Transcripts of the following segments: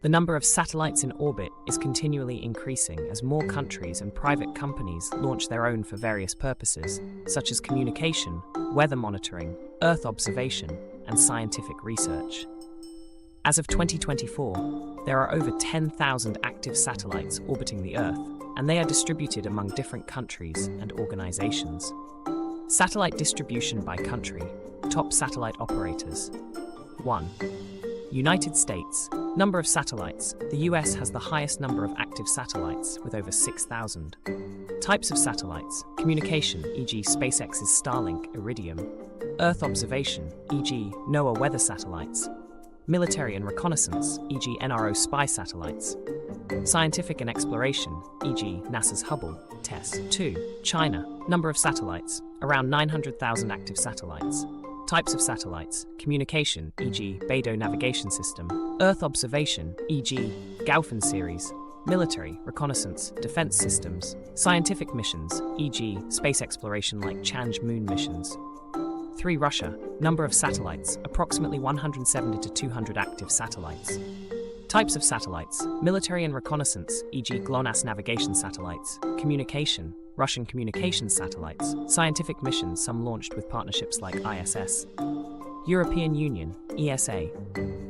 The number of satellites in orbit is continually increasing as more countries and private companies launch their own for various purposes, such as communication, weather monitoring, Earth observation, and scientific research. As of 2024, there are over 10,000 active satellites orbiting the Earth, and they are distributed among different countries and organizations. Satellite distribution by country. Top satellite operators. 1. United States. Number of satellites. The US has the highest number of active satellites, with over 6,000. Types of satellites. Communication, e.g. SpaceX's Starlink, Iridium. Earth observation, e.g. NOAA weather satellites. Military and reconnaissance, e.g. NRO spy satellites. Scientific and exploration, e.g. NASA's Hubble, TESS. 2. China. Number of satellites. Around 900,000 active satellites. Types of satellites. Communication, e.g. Beidou navigation system. Earth observation, e.g. Gaofen series. Military, reconnaissance, defense systems. Scientific missions, e.g. space exploration like Chang'e moon missions. 3. Russia. Number of satellites. Approximately 170 to 200 active satellites. Types of satellites. Military and reconnaissance, e.g. GLONASS navigation satellites. Communication. Russian communications satellites. Scientific missions, some launched with partnerships like ISS. European Union, ESA.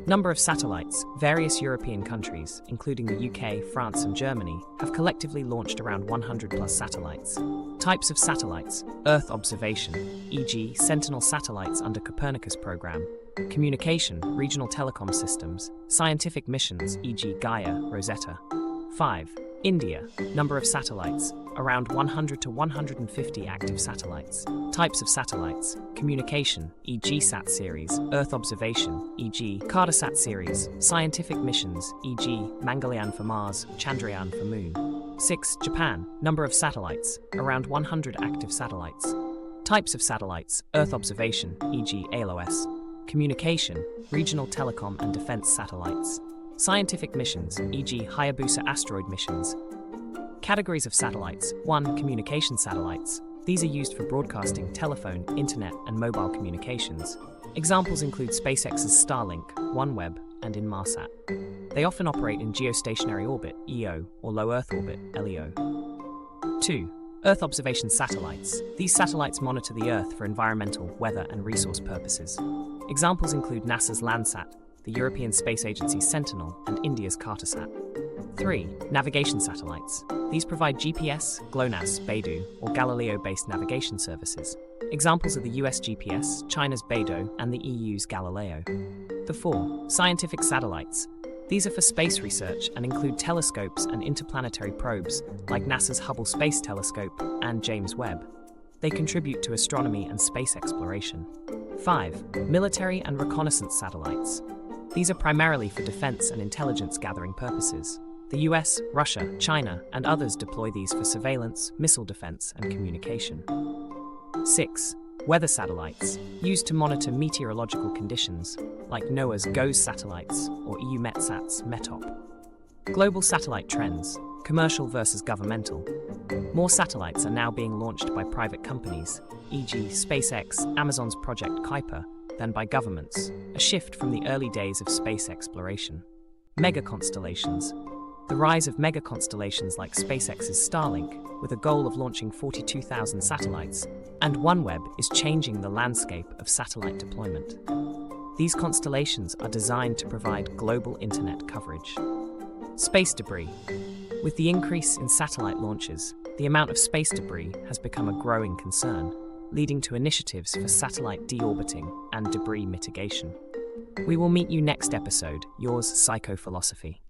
Number of satellites. Various European countries, including the UK, France and Germany, have collectively launched around 100 plus satellites. Types of satellites. Earth observation, e.g. Sentinel satellites under Copernicus program. Communication, regional telecom systems. Scientific missions, e.g. Gaia, Rosetta. 5. India. Number of satellites. Around 100 to 150 active satellites. Types of satellites. Communication, e.g. SAT series. Earth observation, e.g. Cartosat series. Scientific missions, e.g. Mangalyaan for Mars, Chandrayaan for Moon. 6. Japan. Number of satellites. Around 100 active satellites. Types of satellites. Earth observation, e.g. ALOS. Communication, regional telecom and defense satellites. Scientific missions, e.g. Hayabusa asteroid missions. Categories of satellites. 1. Communication satellites. These are used for broadcasting, telephone, internet, and mobile communications. Examples include SpaceX's Starlink, OneWeb, and Inmarsat. They often operate in geostationary orbit, EO, or low Earth orbit, LEO. 2. Earth observation satellites. These satellites monitor the Earth for environmental, weather, and resource purposes. Examples include NASA's Landsat, the European Space Agency's Sentinel, and India's Cartosat. 3. Navigation satellites. These provide GPS, GLONASS, Beidou, or Galileo-based navigation services. Examples are the US GPS, China's Beidou, and the EU's Galileo. 4. Scientific satellites. These are for space research and include telescopes and interplanetary probes, like NASA's Hubble Space Telescope and James Webb. They contribute to astronomy and space exploration. 5. Military and reconnaissance satellites. These are primarily for defense and intelligence gathering purposes. The US, Russia, China, and others deploy these for surveillance, missile defense, and communication. 6. Weather satellites, used to monitor meteorological conditions, like NOAA's GOES satellites or EUMETSAT's METOP. Global satellite trends, commercial versus governmental. More satellites are now being launched by private companies, e.g. SpaceX, Amazon's Project Kuiper, than by governments, a shift from the early days of space exploration. Mega-constellations. The rise of mega-constellations like SpaceX's Starlink, with a goal of launching 42,000 satellites, and OneWeb is changing the landscape of satellite deployment. These constellations are designed to provide global internet coverage. Space debris. With the increase in satellite launches, the amount of space debris has become a growing concern, leading to initiatives for satellite deorbiting and debris mitigation. We will meet you next episode. Yours, Psychophilosophy.